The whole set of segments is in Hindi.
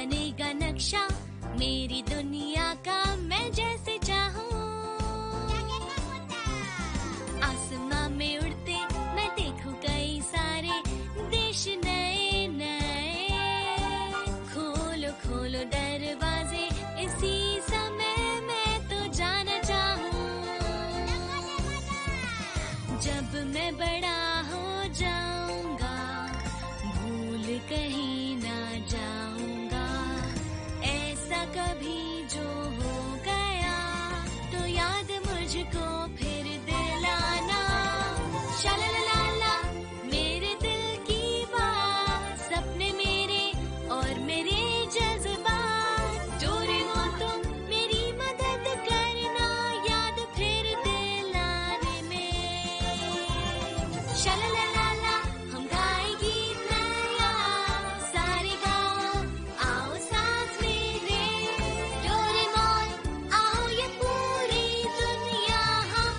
बनेगा नक्शा मेरी दुनिया का मैं जैसे चाहूँ। आसमां में उड़ते मैं देखूं कई सारे देश नए नए। खोलो खोलो दरवाजे इसी समय मैं तो जाना चाहूँ। जब मैं बड़ा हो जाऊंगा भूल कहीं ना जाऊंगा। ऐसा कभी जो हो गया तो याद मुझको फिर दिलाना। शालालाला मेरे दिल की बात, सपने मेरे और मेरे जज्बात। डोरेमोन तुम मेरी मदद करना याद फिर दिलाने में। शालालाला हम गाए गीत नया सारे गाओ आओ साथ मेरे। डोरेमोन आओ ये पूरी दुनिया हम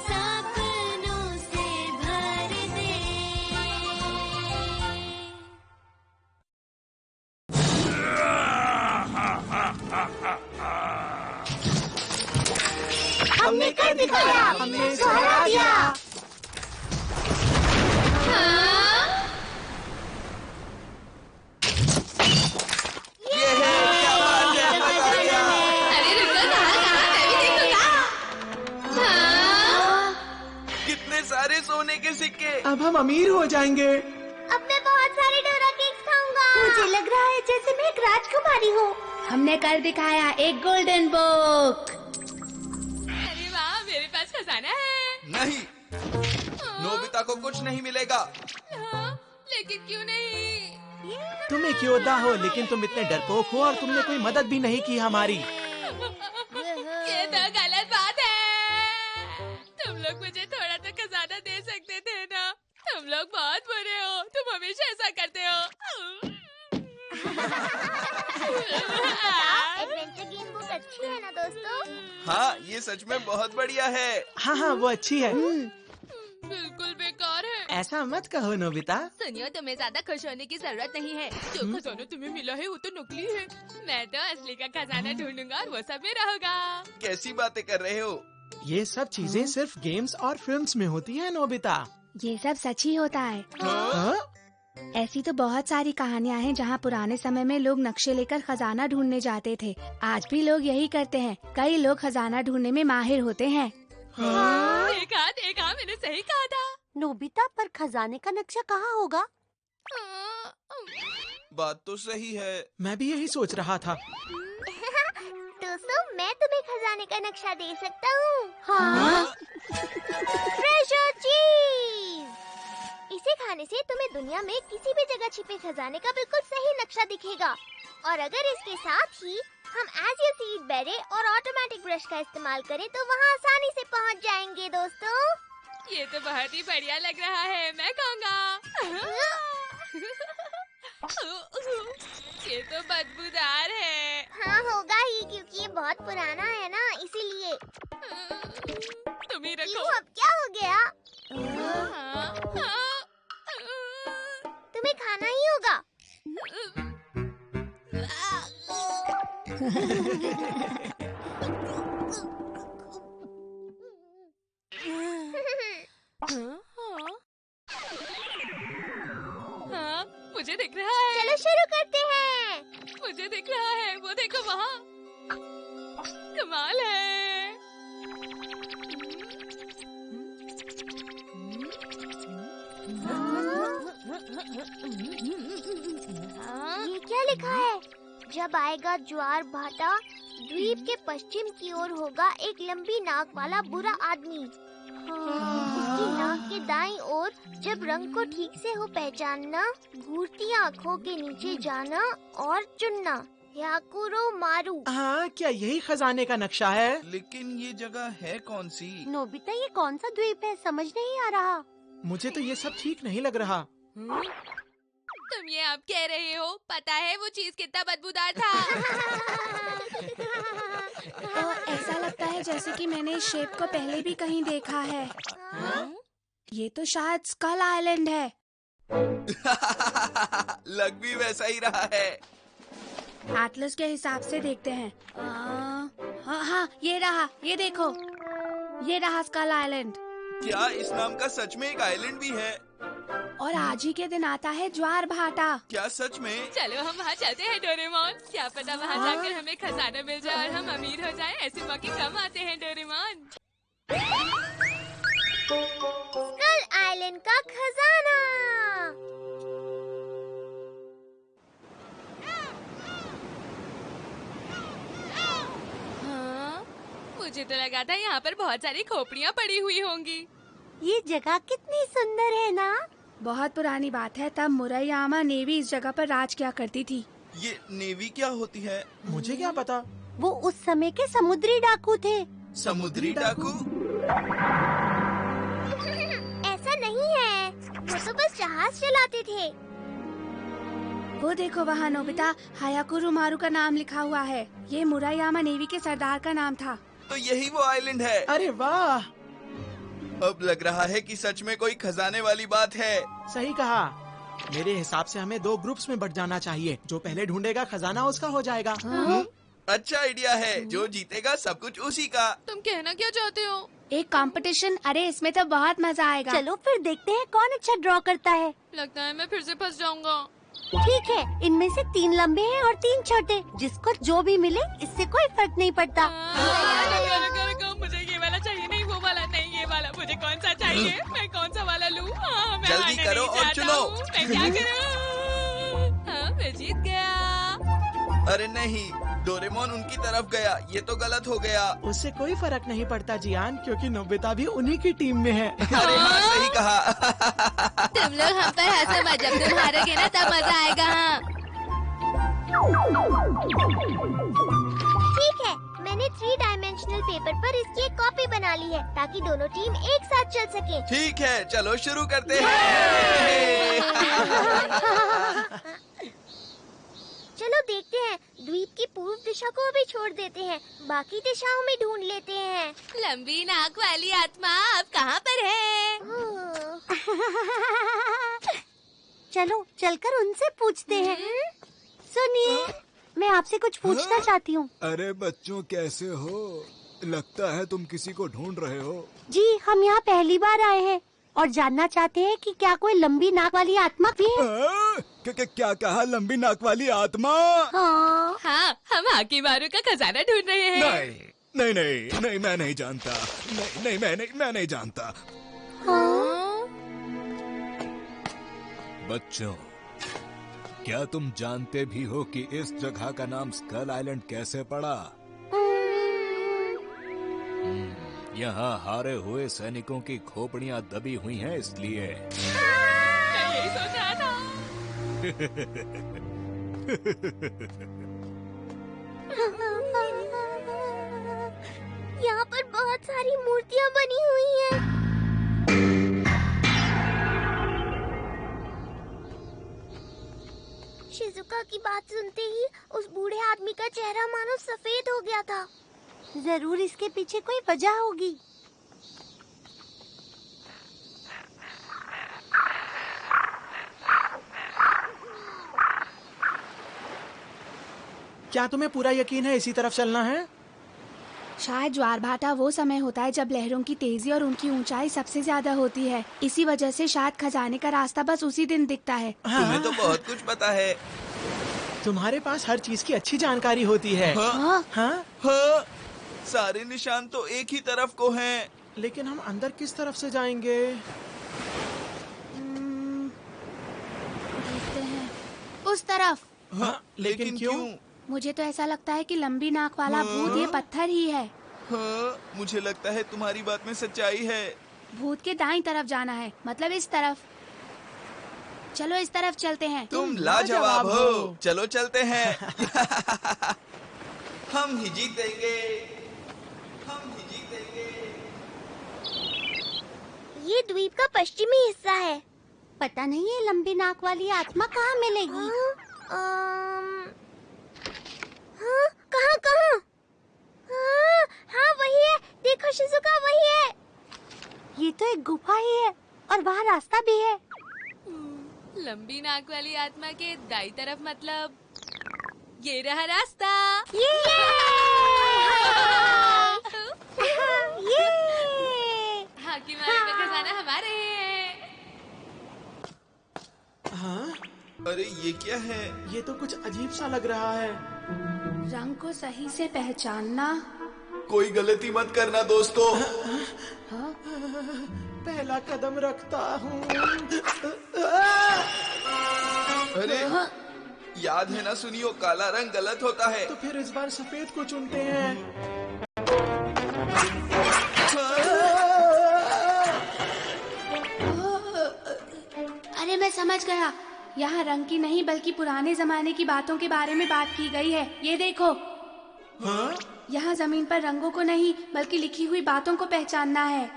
सपनों से भर दे। हमने कर दिखाया, हमने इसको हरा दिया। ये है, क्या बात है, मजा आ गया। अरे रुको, कहाँ मैं भी देखूंगा। कितने सारे सोने के सिक्के। अब हम अमीर हो जाएंगे। अब मैं बहुत सारे डोरा केक्स खाऊंगा। मुझे लग रहा है जैसे मैं एक राजकुमारी हूँ। हमने कर दिखाया एक गोल्डन बुक। अरे वाह, मेरे पास खजाना है। नहीं, नोबिता को कुछ नहीं मिलेगा। लेकिन क्यों नहीं? तुम एक योद्धा हो लेकिन तुम इतने डरपोक हो और तुमने कोई मदद भी नहीं की हमारी। ये तो गलत बात है। तुम लोग मुझे थोड़ा तो खजाना दे सकते थे ना। तुम लोग बहुत बुरे हो, तुम हमेशा ऐसा करते हो। एडवेंचर गेम बुक अच्छी है ना दोस्तों? हाँ, ये सच में बहुत बढ़िया है। हाँ हाँ वो अच्छी है। बिल्कुल बेकार है। ऐसा मत कहो नोबिता। सुनियो, तुम्हें ज्यादा खुश होने की जरूरत नहीं है। जो खजाना तुम्हें मिला है वो तो नकली है। मैं तो असली का खजाना ढूंढूंगा और वो सब मेरा होगा। कैसी बातें कर रहे हो? ये सब चीजें सिर्फ गेम्स और फिल्म्स में होती है नोबिता। ये सब सच ही होता है। हाँ? ऐसी तो बहुत सारी कहानियाँ हैं जहाँ पुराने समय में लोग नक्शे लेकर खजाना ढूंढने जाते थे। आज भी लोग यही करते हैं। कई लोग खजाना ढूंढने में माहिर होते हैं। देखा, मैंने सही कहा था। नोबिता, पर खजाने का नक्शा कहाँ होगा? बात तो सही है। मैं भी यही सोच रहा था। दोस्तों, मैं तुम्हें खजाने का नक्शा दे सकता हूँ। हाँ? ट्रेजर चीज। इसे खाने से तुम्हें दुनिया में किसी भी जगह छिपे खजाने का बिल्कुल सही नक्शा दिखेगा। और अगर इसके साथ ही हम एज यू सी इट बेरे और ऑटोमेटिक ब्रश का इस्तेमाल करें तो वहाँ आसानी से पहुँच जाएंगे दोस्तों। ये तो बहुत ही बढ़िया लग रहा है, मैं खाऊंगा। ये तो बदबूदार है। हाँ होगा ही, क्योंकि ये बहुत पुराना है ना, इसीलिए। तुम ही रखो। क्यों, अब क्या हो गया? तुम्हें खाना ही होगा। हाँ, मुझे दिख रहा है। चलो शुरू करते हैं। मुझे दिख रहा है, वो देखो वहाँ। कमाल है। ये क्या लिखा है? जब आएगा ज्वार भाटा, द्वीप के पश्चिम की ओर होगा एक लंबी नाक वाला बुरा आदमी। उसकी नाक के दाईं ओर जब रंग को ठीक से हो पहचानना, घूरती आँखों के नीचे जाना और चुनना। याकुरो मारू। हाँ, क्या यही खजाने का नक्शा है? लेकिन ये जगह है कौन सी? नोबिता, ये कौन सा द्वीप है? समझ नहीं आ रहा। मुझे तो ये सब ठीक नहीं लग रहा। तुम ये अब कह रहे हो? पता है वो चीज कितना बदबूदार था। ऐसा लगता है जैसे कि मैंने इस शेप को पहले भी कहीं देखा है। ये तो शायद स्कल आइलैंड है। लग भी वैसा ही रहा है। एटलस के हिसाब से देखते हैं। हाँ हाँ, ये रहा, ये देखो, ये रहा स्कल आइलैंड। क्या इस नाम का सच में एक आइलैंड भी है? और आज ही के दिन आता है ज्वार भाटा। क्या सच में? चलो हम वहाँ चलते हैं डोरेमोन। क्या पता वहाँ जाकर हमें खजाना मिल जाए और हम अमीर हो जाएं। ऐसे मौके कम आते हैं डोरेमोन। स्कल आइलैंड का खजाना। हाँ, मुझे तो लगा था यहाँ पर बहुत सारी खोपड़ियाँ पड़ी हुई होंगी। ये जगह कितनी सुंदर है ना। बहुत पुरानी बात है, तब मुरैयामा नेवी इस जगह पर राज किया करती थी। ये नेवी क्या होती है? मुझे क्या पता। वो उस समय के समुद्री डाकू थे। समुद्री डाकू? ऐसा नहीं है, वो तो बस जहाज चलाते थे। वो देखो वहाँ नोबिता, हायाकुरु मारू का नाम लिखा हुआ है। ये मुरैयामा नेवी के सरदार का नाम था। तो यही वो आइलैंड है। अरे वाह, अब लग रहा है कि सच में कोई खजाने वाली बात है। सही कहा। मेरे हिसाब से हमें 2 ग्रुप्स में बट जाना चाहिए। जो पहले ढूंढेगा खजाना उसका हो जाएगा। अच्छा आइडिया है। जो जीतेगा सब कुछ उसी का। तुम कहना क्या चाहते हो? एक कंपटीशन। अरे इसमें तो बहुत मजा आएगा। चलो फिर देखते हैं कौन अच्छा ड्रॉ करता है। लगता है मैं फिर से फंस जाऊंगा। ठीक है, इनमें से 3 लंबे हैं और 3 छोटे। जिसको जो भी मिले इससे कोई फर्क नहीं पड़ता। मुझे ये वाला चाहिए, नहीं वो वाला, नहीं ये वाला। मुझे कौन सा चाहिए? मैं कौन सा वाला लूँ? मैं जल्दी हारना करो नहीं और चाहता चुनो। हूँ। मैं क्या करूँ? हाँ, मैं जीत गया। अरे नहीं, डोरेमोन उनकी तरफ गया। ये तो गलत हो गया। उससे कोई फर्क नहीं पड़ता जियान, क्योंकि नोबिता भी उन्हीं की टीम में है। अरे हाँ, सही कहा। तुम लोग हम पर हंसो मत। जब तुम हारोगे ना तब मजा आएगा। हाँ, ठीक है, मैंने 3 डायमेंशनल पेपर पर इसकी एक कॉपी बना ली है ताकि दोनों टीम एक साथ चल सके। ठीक है, चलो शुरू करते हैं। चलो देखते हैं, द्वीप की पूर्व दिशा को अभी छोड़ देते हैं, बाकी दिशाओं में ढूंढ लेते हैं। लंबी नाक वाली आत्मा अब कहाँ पर है? चलो चलकर उनसे पूछते हैं। सुनिए, मैं आपसे कुछ पूछना चाहती हूँ। अरे बच्चों, कैसे हो? लगता है तुम किसी को ढूंढ रहे हो। जी, हम यहाँ पहली बार आए हैं और जानना चाहते हैं कि क्या कोई लंबी नाक वाली आत्मा भी है? क्या कहा? लंबी नाक वाली आत्मा? हाँ। हाँ, हम हाकी मारू का खजाना ढूंढ रहे हैं। नहीं नहीं नहीं नहीं, मैं नहीं जानता। नहीं, मैं नहीं जानता। बच्चों, क्या तुम जानते भी हो कि इस जगह का नाम स्कल आइलैंड कैसे पड़ा? यहाँ हारे हुए सैनिकों की खोपड़ियाँ दबी हुई हैं, इसलिए। मैं यही सोच रहा था। यहाँ पर बहुत सारी मूर्तियाँ बनी हुई हैं। शिजुका की बात सुनते ही उस बूढ़े आदमी का चेहरा मानो सफेद हो गया था। जरूर इसके पीछे कोई वजह होगी। क्या तुम्हें पूरा यकीन है इसी तरफ चलना है? शायद ज्वार भाटा वो समय होता है जब लहरों की तेजी और उनकी ऊंचाई सबसे ज्यादा होती है। इसी वजह से शायद खजाने का रास्ता बस उसी दिन दिखता है। तुम्हें तो बहुत कुछ पता है। तुम्हारे पास हर चीज की अच्छी जानकारी होती है। हाँ? हाँ? हाँ, सारे निशान तो एक ही तरफ को हैं। लेकिन हम अंदर किस तरफ से जाएंगे? देखते हैं, उस तरफ। हाँ, लेकिन क्यों? मुझे तो ऐसा लगता है कि लंबी नाक वाला भूत ये पत्थर ही है। हाँ, मुझे लगता है तुम्हारी बात में सच्चाई है। भूत के दाईं तरफ जाना है, मतलब इस तरफ। चलो इस तरफ चलते हैं। तुम लाजवाब हो। चलो चलते हैं। हम ही जीतेंगे, हम ही जीतेंगे। ये द्वीप का पश्चिमी हिस्सा है। पता नहीं ये लंबी नाक वाली आत्मा कहाँ मिलेगी। हाँ, कहाँ? हाँ, वही है। देखो शिजुका, वही है। ये तो एक गुफा ही है और वहाँ रास्ता भी है। लंबी नाक वाली आत्मा के दाई तरफ मतलब ये रहा रास्ता। हाकिमारे का खजाना हमारे है। हाँ, अरे ये क्या है? ये तो कुछ अजीब सा लग रहा है। रंग को सही से पहचानना। कोई गलती मत करना दोस्तों। पहला कदम रखता हूँ। अरे याद है ना सुनियो, काला रंग गलत होता है। तो फिर इस बार सफेद को चुनते हैं। अरे मैं समझ गया, यहाँ रंग की नहीं बल्कि पुराने जमाने की बातों के बारे में बात की गई है। ये देखो, हाँ? यहाँ जमीन पर रंगों को नहीं बल्कि लिखी हुई बातों को पहचानना है।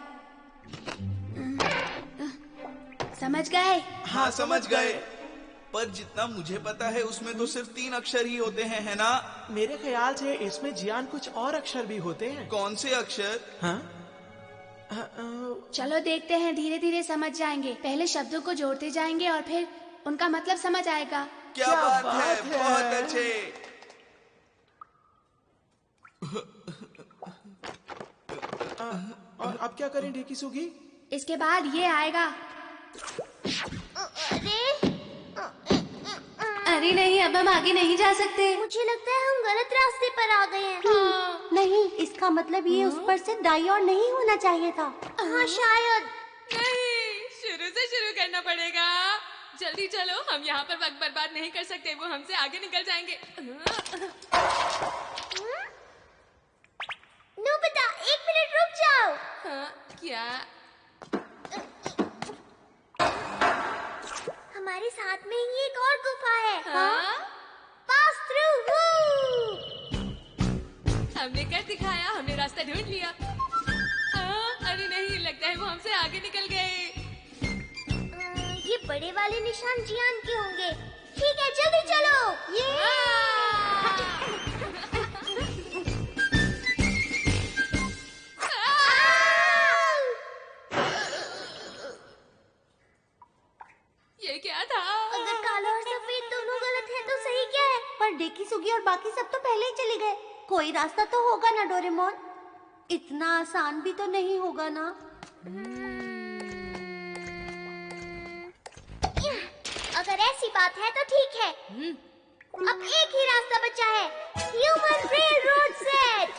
समझ गए? हाँ समझ गए, पर जितना मुझे पता है उसमें तो सिर्फ 3 अक्षर ही होते हैं, है ना? मेरे ख्याल से इसमें जियान कुछ और अक्षर भी होते हैं। कौन से अक्षर? हाँ? चलो देखते हैं, धीरे धीरे समझ जाएंगे। पहले शब्दों को जोड़ते जाएंगे और फिर उनका मतलब समझ आएगा। क्या बात है, बहुत अच्छे। और अब क्या करें ढेकी सुगी? इसके बाद ये आएगा। अरे नहीं, अब हम आगे नहीं जा सकते। मुझे लगता है हम गलत रास्ते पर आ गए हैं। नहीं, इसका मतलब ये उस पर से दाईं ओर नहीं होना चाहिए था। हाँ शायद। नहीं, शुरू से शुरू करना पड़ेगा। जल्दी चलो, हम यहाँ पर वक्त बर्बाद नहीं कर सकते, वो हमसे आगे निकल जाएंगे। नोबिता, 1 मिनट रुक जाओ। हाँ, क्या? हमारे साथ में ही एक और गुफा है। हाँ? Pass through. हमने कर दिखाया, हमने रास्ता ढूंढ लिया। अरे नहीं, लगता है वो हमसे आगे निकल गए। ये बड़े वाले निशान जियान के होंगे। ठीक है, जल्दी चलो। ये क्या था? अगर काला और सफेद दोनों गलत है तो सही क्या है? पर डेकी सुगी और बाकी सब तो पहले ही चले गए। कोई रास्ता तो होगा ना डोरेमोन? इतना आसान भी तो नहीं होगा ना। अगर ऐसी बात है तो ठीक है। अब एक ही रास्ता बचा है, ह्यूमन रेलरोड सेट।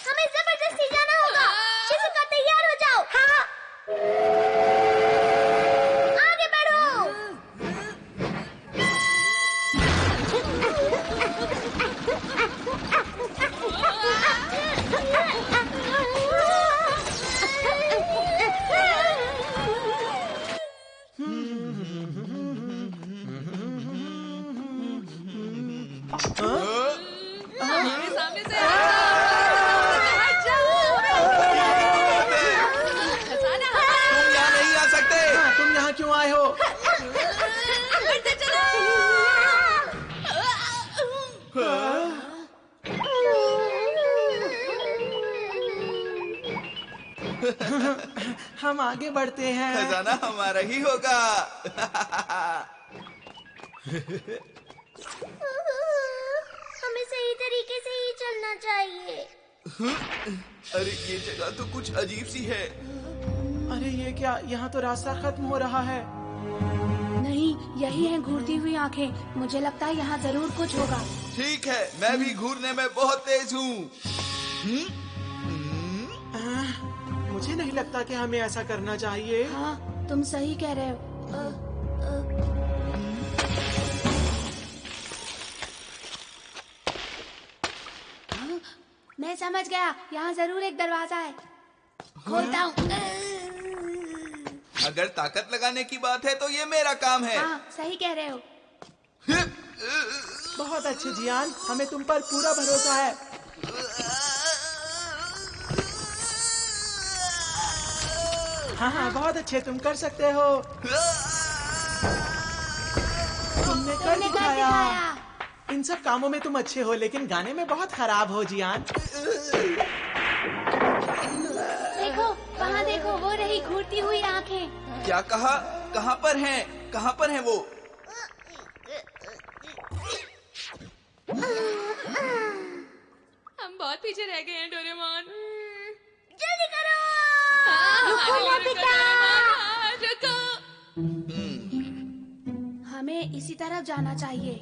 हमें जबरदस्ती जाना होगा। शिजुका, तैयार हो जाओ। हाँ। आगे बढ़ो। मेरे सामने से तुम यहाँ नहीं आ सकते। हाँ, तुम यहाँ क्यों आए हो? हम आगे बढ़ते हैं। खजाना हमारा ही होगा। हमें सही तरीके से ही चलना चाहिए। अरे ये जगह तो कुछ अजीब सी है। अरे ये क्या, यहाँ तो रास्ता खत्म हो रहा है। नहीं, यही है घूरती हुई आंखें। मुझे लगता है यहाँ जरूर कुछ होगा। ठीक है, मैं भी घूरने में बहुत तेज हूँ। मुझे नहीं लगता कि हमें ऐसा करना चाहिए। हाँ, तुम सही कह रहे हो। मैं समझ गया, यहाँ जरूर एक दरवाजा है। खोलता हूँ। अगर ताकत लगाने की बात है तो ये मेरा काम है। हाँ, सही कह रहे हो। बहुत अच्छे जियान, हमें तुम पर पूरा भरोसा है। हाँ हाँ, बहुत अच्छे, तुम कर सकते हो। तुमने कर दिखाया। इन सब कामों में तुम अच्छे हो, लेकिन गाने में बहुत खराब हो जियान। देखो, वहाँ देखो, वो रही घूरती हुई आंखें। क्या कहा? कहाँ पर हैं? कहाँ पर हैं वो? पीछे रह गए हैं डोरेमोन। जल्दी करो। हमारे लिए रुको डोरेमोन, हाँ, रुको। हमें इसी तरफ जाना चाहिए।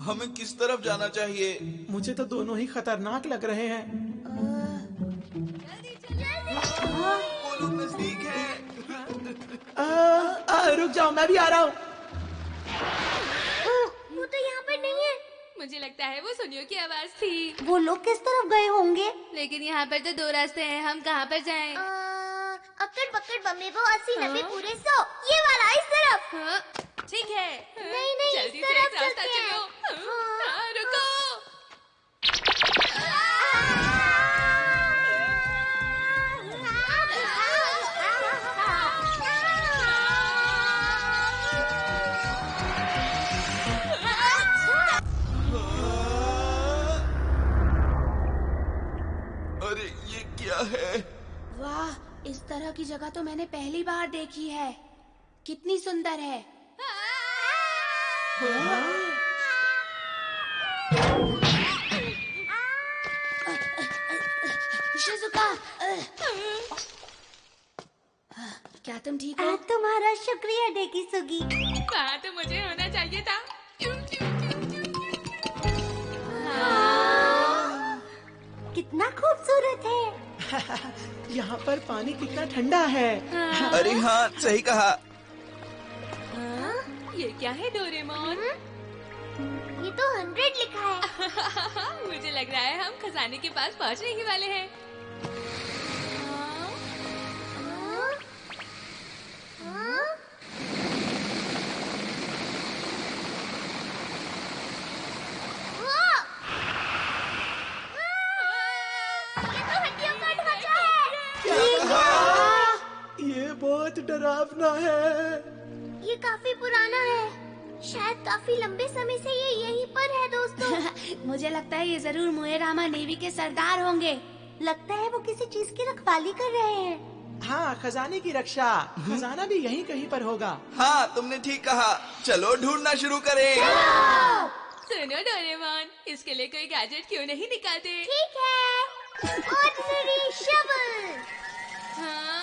हमें किस तरफ जाना चाहिए? मुझे तो दोनों ही खतरनाक लग रहे हैं। वो लोग नजदीक हैं। रुक जाओ, मैं भी आ रहा हूँ। वो तो यहाँ पर नहीं है। मुझे लगता है वो सुनियो की आवाज थी। वो लोग किस तरफ गए होंगे? लेकिन यहाँ पर तो 2 रास्ते हैं, हम कहाँ पर जाएं? अक्कड़ बक्कड़ बम्बे वो 80 90 पूरे 100 ये वाला इस तरफ। हाँ, ठीक है। नहीं नहीं जल्दी इस से तरफ एक रास्ता चलते हैं। चलो। हाँ, रुको। अरे ये क्या है? वाह, इस तरह की जगह तो मैंने पहली बार देखी है। कितनी सुंदर है। शिजुका, क्या तुम ठीक हो? तुम्हारा शुक्रिया डेकी सुगी। वहाँ तो मुझे होना चाहिए था। कितना खूबसूरत है। यहाँ पर पानी कितना ठंडा है। अरे हाँ, सही कहा। ये क्या है डोरेमोन? ये तो 100 लिखा है। मुझे लग रहा है हम खजाने के पास पहुँचने ही वाले हैं। ये बहुत डरावना है। ये काफी पुराना है। शायद काफी लंबे समय से ये यहीं पर है दोस्तों। मुझे लगता है ये जरूर मुएरामा नेवी के सरदार होंगे। लगता है वो किसी चीज की रखवाली कर रहे हैं। हाँ, खजाने की रक्षा। खजाना भी यहीं कहीं पर होगा। हाँ, तुमने ठीक कहा। चलो ढूंढना शुरू करें। सुनो डोरेमोन, इसके लिए कोई गैजेट क्यों नहीं निकालते? ठीक है। Ordinary shovel. हाँ,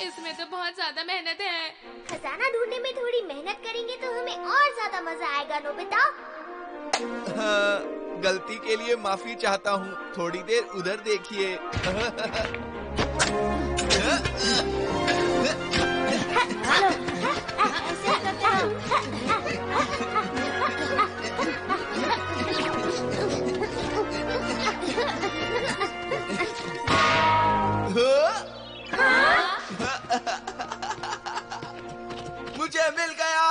इसमें तो बहुत ज्यादा मेहनत है। खजाना ढूंढने में थोड़ी मेहनत करेंगे तो हमें और ज्यादा मजा आएगा नोबिता। हाँ, गलती के लिए माफी चाहता हूँ। थोड़ी देर उधर देखिए। मुझे मिल गया।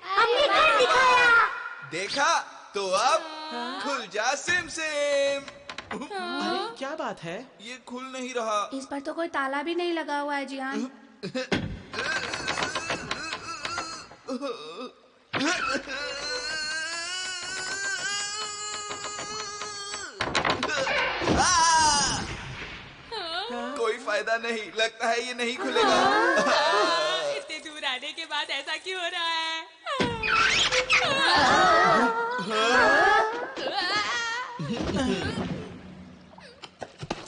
हमने कर दिखाया। देखा तो अब खुल जा सिम सिम। अरे क्या बात है? ये खुल नहीं रहा। इस पर तो कोई ताला भी नहीं लगा हुआ है जियान। कोई फायदा नहीं, लगता है ये नहीं खुलेगा। इतने दूर आने के बाद ऐसा क्यों हो रहा है?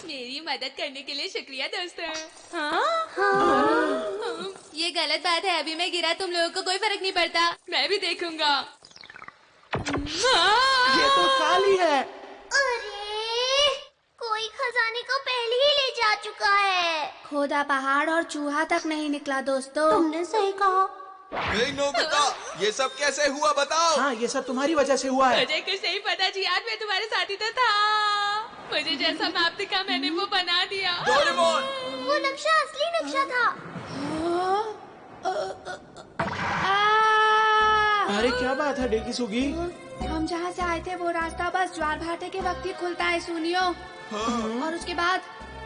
मेरी मदद करने के लिए शुक्रिया दोस्तों। ये गलत बात है, अभी मैं गिरा, तुम लोगों को कोई फर्क नहीं पड़ता। मैं भी देखूंगा। ये तो खाली है। अरे कोई खजाने को पहले ही ले जा चुका है। खोदा पहाड़ और चूहा तक नहीं निकला दोस्तों। तुमने सही कहा। नहीं नोबिता, ये सब कैसे हुआ बताओ। हाँ, ये सब तुम्हारी वजह से हुआ है। मुझे कुछ नहीं पता जी, आज मैं तुम्हारे साथी तो था। मुझे जैसा मैप दिखा मैंने वो बना दिया। डोरेमोन, वो नक्शा असली नक्शा था। अरे क्या बात है डेकी सुगी? हम जहाँ से आए थे वो रास्ता बस ज्वार भाटे के वक्त ही खुलता है सुनियो। और उसके बाद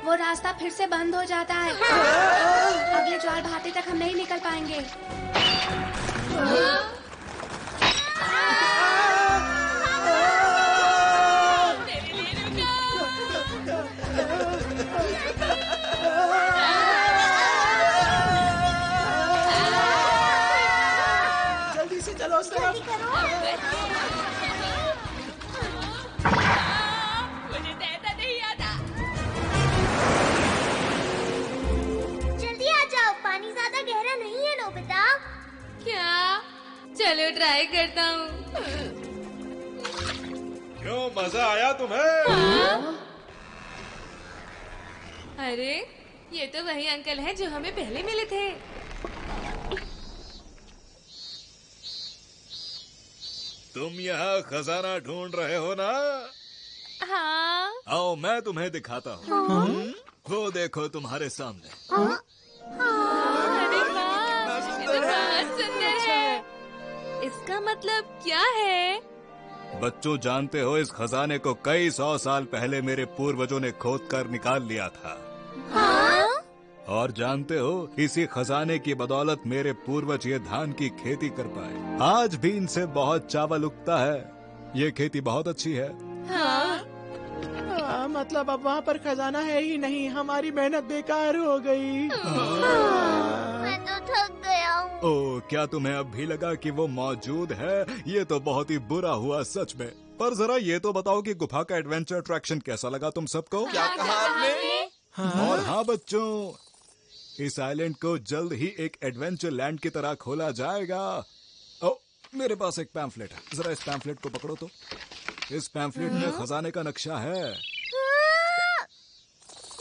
वो रास्ता फिर से बंद हो जाता है। अगले ज्वार भाटे तक हम नहीं निकल पाएंगे। मेरे लिए रुको। जल्दी से चलो उस तरफ। जल्दी करो। दादा? क्या? चलो ट्राई करता हूँ। क्यों, मजा आया तुम्हें? अरे ये तो वही अंकल है जो हमें पहले मिले थे। तुम यहाँ खजाना ढूंढ रहे हो ना? हाँ। आओ मैं तुम्हें दिखाता हूँ। वो देखो तुम्हारे सामने। अरे वाह, ये तो बहुत सुंदर है। इसका मतलब क्या है? बच्चों, जानते हो इस खजाने को कई 100 साल पहले मेरे पूर्वजों ने खोद कर निकाल लिया था। और जानते हो, इसी खजाने की बदौलत मेरे पूर्वज ये धान की खेती कर पाए। आज भी इनसे बहुत चावल उगता है। ये खेती बहुत अच्छी है। मतलब अब वहाँ पर खजाना है ही नहीं, हमारी मेहनत बेकार हो गई। मैं तो थक गया हूँ। ओह, क्या तुम्हें अब भी लगा कि वो मौजूद है? ये तो बहुत ही बुरा हुआ सच में। पर जरा ये तो बताओ कि गुफा का एडवेंचर अट्रैक्शन कैसा लगा तुम सबको? क्या कहा आपने? और हाँ बच्चों, इस आइलैंड को जल्द ही एक एडवेंचर लैंड की तरह खोला जाएगा। ओ, मेरे पास एक पैम्फलेट है, जरा इस पैम्फलेट को पकड़ो तो। इस पैम्फलेट में खजाने का नक्शा है।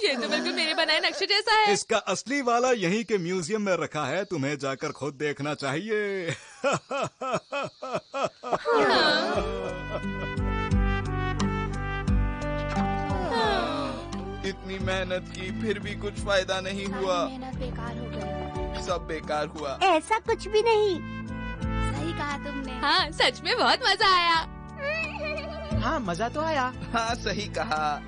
ये तो बिल्कुल मेरे बनाए नक्शे जैसा है। इसका असली वाला यहीं के म्यूजियम में रखा है, तुम्हें जाकर खुद देखना चाहिए। इतनी मेहनत की फिर भी कुछ फायदा नहीं हुआ। मेहनत बेकार हो गई। सब बेकार हुआ। ऐसा कुछ भी नहीं। सही कहा तुमने। हाँ, सच में बहुत मजा आया। हाँ, मजा तो आया। हाँ, सही कहा।